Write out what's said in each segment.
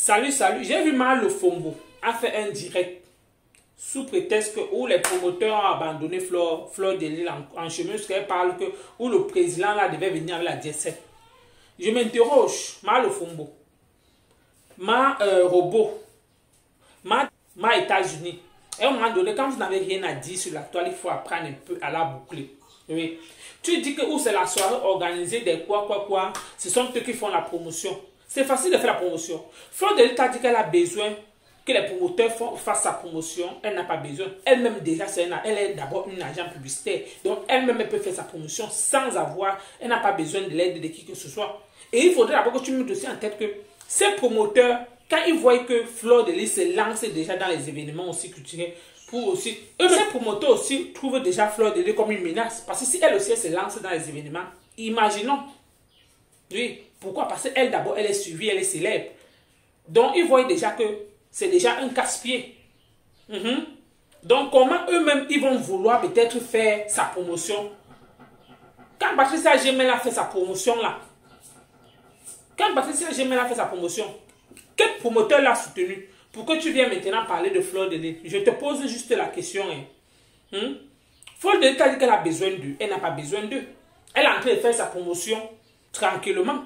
Salut, salut. J'ai vu Mal Le Fombo a fait un direct sous prétexte que où les promoteurs ont abandonné Fleur de Lille en chemin, parce qu'elle parle que où le président là devait venir avec la Jet. Je m'interroge, Mal Le Fombo, robot, ma États-Unis. Et à un moment donné, quand vous n'avez rien à dire sur la toile, il faut apprendre un peu à la boucler. Oui. Tu dis que où c'est la soirée organisée des quoi, ce sont eux qui font la promotion. C'est facile de faire la promotion. Fleur de Lille t'a dit qu'elle a besoin que les promoteurs fassent sa promotion. Elle n'a pas besoin. Elle-même déjà, elle est d'abord une agent publicitaire. Donc elle-même elle peut faire sa promotion sans avoir, elle n'a pas besoin de l'aide de qui que ce soit. Et il faudrait d'abord que tu mettes aussi en tête que ces promoteurs, quand ils voient que Fleur de Lille se lance déjà dans les événements aussi culturels, pour aussi, ces promoteurs aussi trouvent déjà Fleur de Lille comme une menace. Parce que si elle aussi elle se lance dans les événements, imaginons. Oui, pourquoi? Parce qu'elle d'abord, elle est suivie, elle est célèbre. Donc, ils voient déjà que c'est déjà un casse-pied. Donc, comment eux-mêmes, ils vont vouloir peut-être faire sa promotion? Quand Patricia Gemel a fait sa promotion là, quel promoteur l'a soutenu? Pour que tu viennes maintenant parler de Fleur de Lille, je te pose juste la question. Fleur de Lille t'a dit qu'elle a besoin d'eux. Elle n'a pas besoin d'eux. Elle est en train de faire sa promotion tranquillement.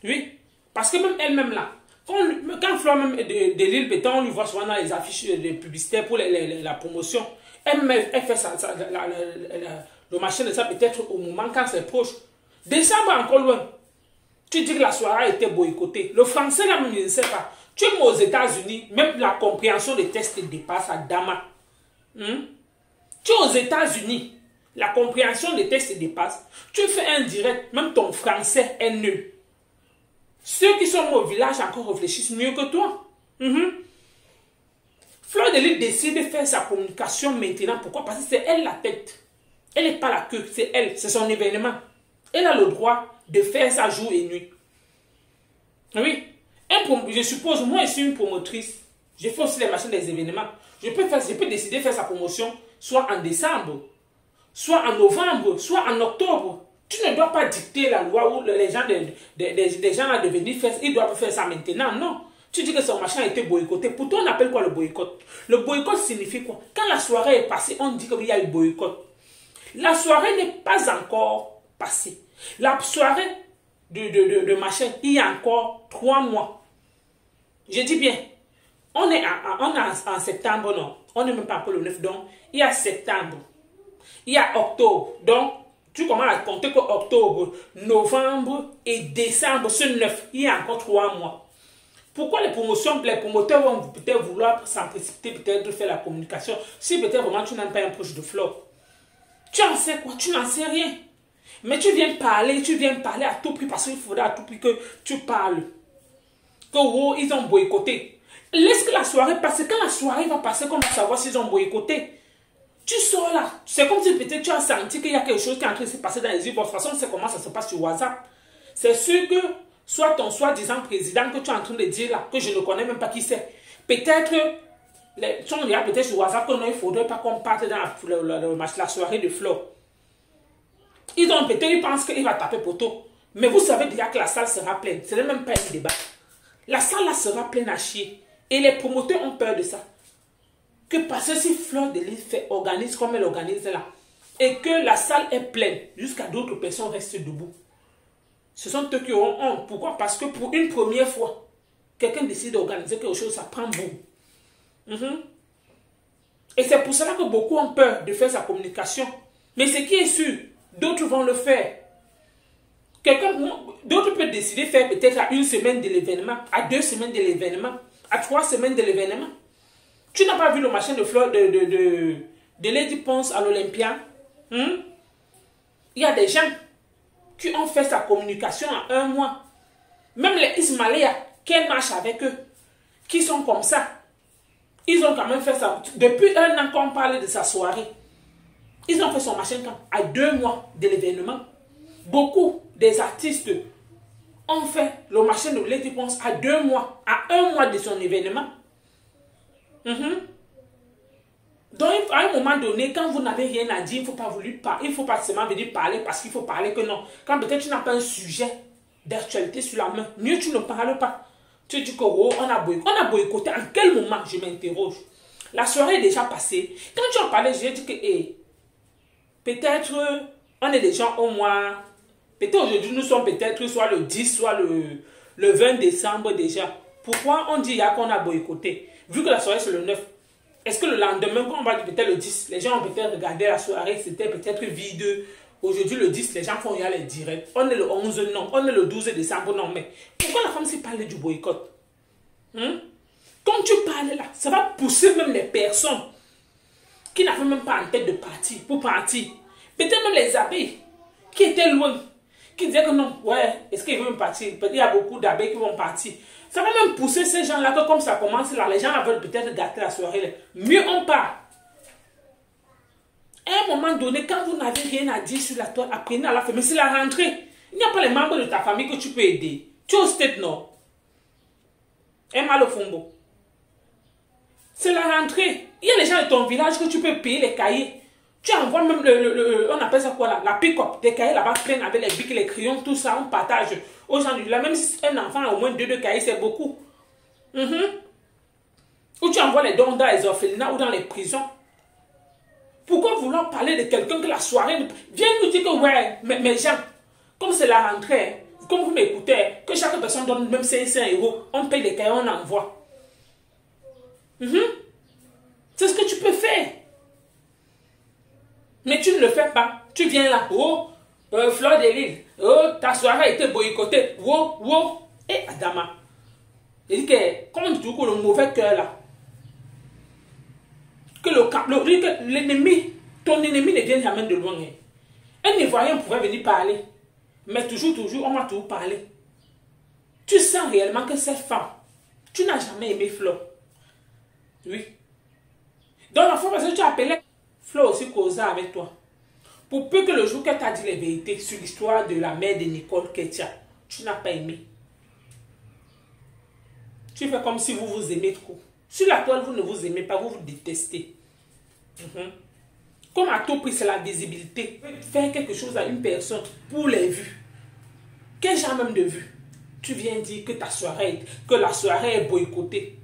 Oui. Parce que même elle-même là, quand Fleur même de Lille, peut-être on lui voit souvent dans les affiches de publicitaires pour la promotion. Elle fait le machin de ça peut-être au moment quand c'est proche. Décembre encore loin. Tu dis que la soirée a été boycottée. Le français là même, je ne sais pas. Tu es aux États-Unis, même la compréhension des tests dépasse à Dama. Tu es aux États-Unis, la compréhension des tests dépasse. Tu fais un direct, même ton français est nul. Ceux qui sont au village encore réfléchissent mieux que toi. Fleur de Lille décide de faire sa communication maintenant. Pourquoi? Parce que c'est elle la tête. Elle n'est pas la queue, c'est elle, c'est son événement. Elle a le droit de faire ça jour et nuit. Oui. Je suppose, moi je suis une promotrice. Je fais aussi les machines des événements. Je peux décider de faire sa promotion soit en décembre, soit en novembre, soit en octobre. Tu ne dois pas dicter la loi où les gens, des gens à devenir faire, ils doivent faire ça maintenant. Non. Tu dis que son machin a été boycotté. Pourtant, on appelle quoi le boycott? Le boycott signifie quoi? Quand la soirée est passée, on dit qu'il y a eu boycott. La soirée n'est pas encore passée. La soirée de machin, il y a encore 3 mois. Je dis bien, on est en septembre, non. On n'est même pas encore le 9, donc il y a septembre. Il y a octobre, donc tu commences à compter que octobre, novembre et décembre, ce 9, il y a encore 3 mois. Pourquoi les promoteurs vont peut-être vouloir s'en précipiter, peut-être de faire la communication, si peut-être vraiment tu n'as pas un proche de Fleur? Tu en sais quoi? Tu n'en sais rien. Mais tu viens parler à tout prix, parce qu'il faudra à tout prix que tu parles. Que oh, ils ont boycotté. Laisse que la soirée passe. Quand la soirée va passer, qu'on va savoir s'ils ont boycotté. Tu sors là. C'est comme si peut-être tu as senti qu'il y a quelque chose qui est en train de se passer dans les yeux. De toute façon, c'est comment ça se passe sur WhatsApp. C'est sûr que soit ton soi-disant président que tu es en train de dire là, que je ne connais même pas qui c'est. Peut-être, tu regardes peut-être sur WhatsApp que non, il ne faudrait pas qu'on parte dans la soirée de Fleur. Ils pensent qu'il va taper poteau. Mais vous savez déjà que la salle sera pleine. Ce n'est même pas un débat. La salle là sera pleine à chier. Et les promoteurs ont peur de ça. Que parce que si Fleur de Lille organise comme elle organise là, et que la salle est pleine, jusqu'à d'autres personnes restent debout. Ce sont eux qui auront honte. Pourquoi? Parce que pour une première fois, quelqu'un décide d'organiser quelque chose, ça prend bout. Et c'est pour cela que beaucoup ont peur de faire sa communication. Mais ce qui est sûr, d'autres vont le faire. D'autres peuvent décider de faire peut-être à 1 semaine de l'événement, à 2 semaines de l'événement, à 3 semaines de l'événement. Tu n'as pas vu le machin de Fleur de Lady Ponce à l'Olympia? Il y a des gens qui ont fait sa communication en 1 mois. Même les Ismaïla, qu'elle marche avec eux, qui sont comme ça. Ils ont quand même fait ça. Depuis 1 an qu'on parle de sa soirée. Ils ont fait son machin à 2 mois de l'événement. Beaucoup des artistes ont fait le machin de Lady Ponce à 2 mois, à 1 mois de son événement. Donc, à un moment donné, quand vous n'avez rien à dire, il ne faut pas seulement venir parler parce qu'il faut parler que non. Quand peut-être tu n'as pas un sujet d'actualité sur la main, mieux tu ne parles pas. Tu dis que oh, on a boycotté. En quel moment? Je m'interroge. La soirée est déjà passée. Quand tu en parlais, j'ai dit que peut-être on est déjà au mois. Peut-être aujourd'hui nous sommes peut-être soit le 10, soit le 20 décembre déjà. Pourquoi on dit qu'on a boycotté? Vu que la soirée c'est le 9. Est-ce que le lendemain, quand on va dire peut-être le 10, les gens ont peut-être regardé la soirée, c'était peut-être vide. Aujourd'hui, le 10, les gens font y aller direct. On est le 11, non. On est le 12 décembre, non. Mais pourquoi la femme s'est parlé du boycott? Quand tu parles là, ça va pousser même les personnes qui n'avaient même pas en tête de partir, pour partir. Peut-être même les abeilles qui étaient loin, qui disaient que non, ouais, est-ce qu'ils veulent partir? Peut-être il y a beaucoup d'abeilles qui vont partir. Ça va même pousser ces gens-là que comme ça commence là, les gens veulent peut-être gâter la soirée. Là. Mieux on part. À un moment donné, quand vous n'avez rien à dire sur la toile, apprenez à la faire. Mais c'est la rentrée. Il n'y a pas les membres de ta famille que tu peux aider. Tu es au stade non. Et mal au fombo. C'est la rentrée. Il y a les gens de ton village que tu peux payer les cahiers. Tu envoies même on appelle ça quoi là? La pick-up. Des cahiers là-bas pleins avec les bics, les crayons, tout ça. On partage aux gens du village. Même si un enfant a au moins deux cahiers, c'est beaucoup. Ou tu envoies les dons dans les orphelinats ou dans les prisons. Pourquoi vouloir parler de quelqu'un que la soirée... Viens nous dire que ouais, mes gens, comme c'est la rentrée, comme vous m'écoutez, que chaque personne donne même 500 €, on paye les cahiers, on envoie. C'est ce que tu peux faire. Mais tu ne le fais pas. Tu viens là, oh, Fleur de Lys, oh, ta soirée a été boycottée, oh. Et Adama, il dit que, comme tu dis que le mauvais cœur là, que l'ennemi, ton ennemi ne vient jamais de loin. Un Ivoirien pouvait venir parler, mais toujours, on m'a toujours parlé. Tu sens réellement que cette femme, tu n'as jamais aimé Flo. Oui. Donc la fois parce que tu appelais Flo aussi causa avec toi. Pour peu que le jour qu'elle t'a dit les vérités sur l'histoire de la mère de Nicole Ketia, tu n'as pas aimé. Tu fais comme si vous vous aimez trop. Sur la toile, vous ne vous aimez pas, vous vous détestez. Comme à tout prix, c'est la visibilité. Faire quelque chose à une personne pour les vues. Quel genre même de vues? Tu viens dire que la soirée est boycottée.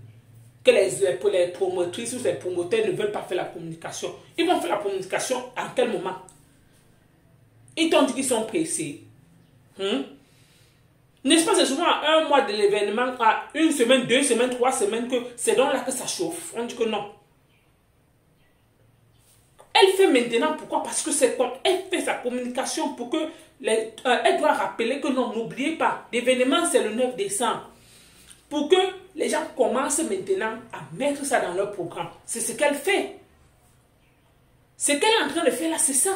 Que les promotrices ou les promoteurs ne veulent pas faire la communication. Ils vont faire la communication en quel moment? Ils t'ont dit qu'ils sont pressés. N'est-ce pas, c'est souvent à un mois de l'événement, à une semaine, 2 semaines, 3 semaines, que c'est donc là que ça chauffe. On dit que non. Elle fait maintenant, pourquoi? Parce que c'est comme elle fait sa communication pour que elle doit rappeler que non, n'oubliez pas, l'événement c'est le 9 décembre. Pour que les gens commencent maintenant à mettre ça dans leur programme. C'est ce qu'elle fait. Ce qu'elle est en train de faire là, c'est ça.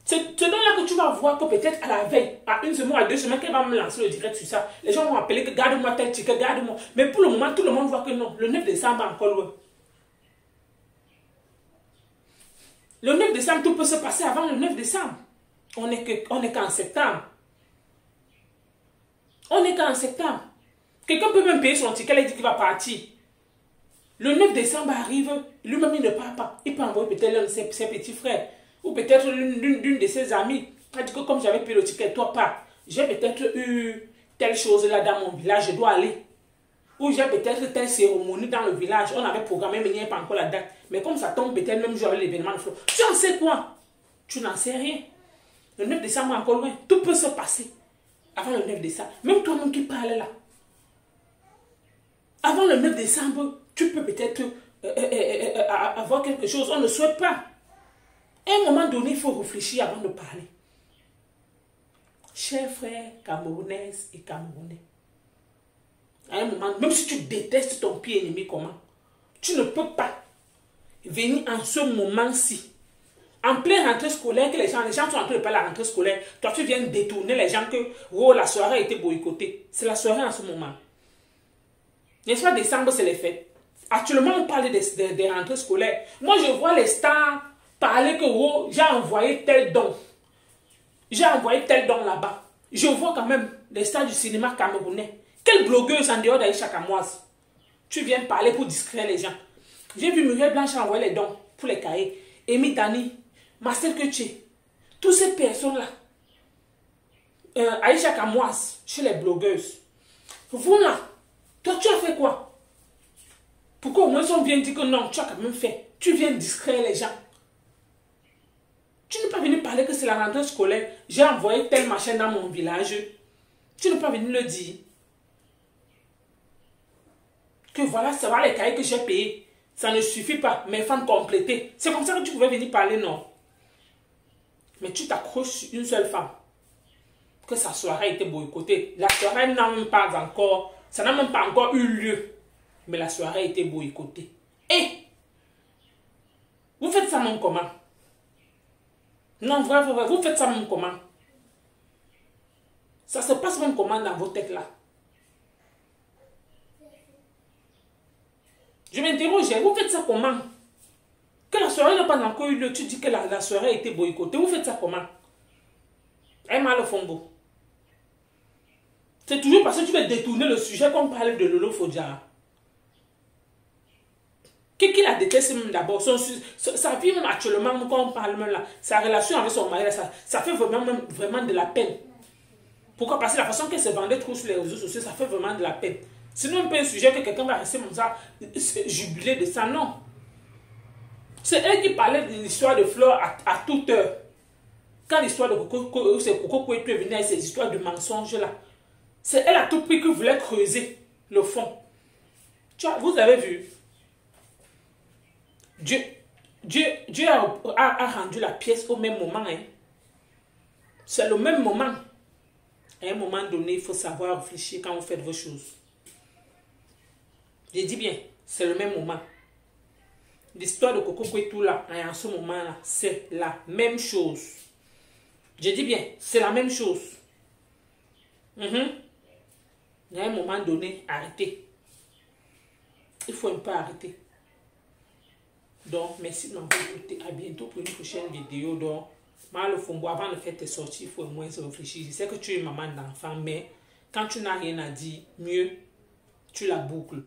C'est donc là que tu vas voir que peut-être à la veille, à 1 semaine, à 2 semaines, qu'elle va me lancer le direct sur ça. Les gens vont appeler que garde-moi tel ticket, garde-moi. Mais pour le moment, tout le monde voit que non. Le 9 décembre est encore loin. Le 9 décembre, tout peut se passer avant le 9 décembre. On est qu'en septembre. On est qu'en septembre. Quelqu'un peut même payer son ticket, il dit qu'il va partir. Le 9 décembre arrive, lui-même il ne part pas. Il peut envoyer peut-être l'un de ses petits frères. Ou peut-être l'une de ses amies. Elle dit que comme j'avais payé le ticket, toi pas. J'ai peut-être eu telle chose là dans mon village, je dois aller. Ou j'ai peut-être telle cérémonie dans le village. On avait programmé, mais il n'y a pas encore la date. Mais comme ça tombe peut-être même jour l'événement de Flo. Tu en sais quoi? Tu n'en sais rien. Le 9 décembre est encore loin. Tout peut se passer. Avant le 9 décembre. Même toi-même qui parles là. Avant le 9 décembre, tu peux peut-être avoir quelque chose. On ne souhaite pas. À un moment donné, il faut réfléchir avant de parler. Chers frères camerounaises et camerounais, à un moment, même si tu détestes ton pied ennemi, comment? Tu ne peux pas venir en ce moment-ci, en pleine rentrée scolaire, que les gens sont en train de parler de la rentrée scolaire. Toi, tu viens détourner les gens que oh, la soirée a été boycottée. C'est la soirée en ce moment. N'est-ce pas, décembre, c'est les fêtes. Actuellement, on parle des rentrées scolaires. Moi, je vois les stars parler que oh, j'ai envoyé tel don. J'ai envoyé tel don là-bas. Je vois quand même les stars du cinéma camerounais. Quelle blogueuse en dehors d'Aïcha Kamoise? Tu viens parler pour distraire les gens. J'ai vu Muriel Blanche envoyer les dons pour les cahiers. Amy Dani, Marcel Ketché, toutes ces personnes-là. Aïcha Kamouas, chez les blogueuses. Vous là, toi tu as fait quoi? Pourquoi au moins on vient dire que non, tu as quand même fait. Tu viens distraire les gens. Tu n'es pas venu parler que c'est la rentrée scolaire. J'ai envoyé tel machin dans mon village. Tu n'es pas venu le dire. Que voilà, ça va les cahiers que j'ai payés. Ça ne suffit pas. Mes femmes complétées. C'est comme ça que tu pouvais venir parler, non? Mais tu t'accroches sur une seule femme. Que sa soirée a été boycottée. La soirée n'a même pas encore... Ça n'a même pas encore eu lieu. Mais la soirée a été boycottée. Et vous faites ça même comment? Non, vrai, vous faites ça même comment? Ça se passe même comment dans vos têtes là? Je m'interroge, vous faites ça comment? Que la soirée n'a pas encore eu lieu, tu dis que la soirée a été boycottée. Vous faites ça comment? Eh, mal au fond. C'est toujours parce que tu veux détourner le sujet qu'on parle de Lolo Fodja. Qui la déteste même d'abord? Sa vie même actuellement, quand on parle même là, sa relation avec son mari, ça fait vraiment de la peine. Pourquoi? Parce que la façon qu'elle se vendait trop sur les réseaux sociaux, ça fait vraiment de la peine. Sinon, un peu un sujet que quelqu'un va rester comme ça, jubilé de ça, non. C'est elle qui parlait de l'histoire de Flore à toute heure. Quand l'histoire de Coco Kouetou est venue avec ces histoires de mensonges là, c'est elle à tout prix qui voulait creuser le fond. Tu vois, vous avez vu? Dieu a rendu la pièce au même moment. Hein. C'est le même moment. À un moment donné, il faut savoir réfléchir quand vous faites vos choses. Je dis bien, c'est le même moment. L'histoire de Coco Kouetou là, en ce moment-là, c'est la même chose. Je dis bien, c'est la même chose. À un moment donné, arrêtez. Il faut un peu arrêter. Donc, merci de m'avoir écouté. À bientôt pour une prochaine vidéo. Donc, mal au fond, avant de faire tes sorties, il faut au moins se réfléchir. Je sais que tu es maman d'enfant, mais quand tu n'as rien à dire, mieux, tu la boucles.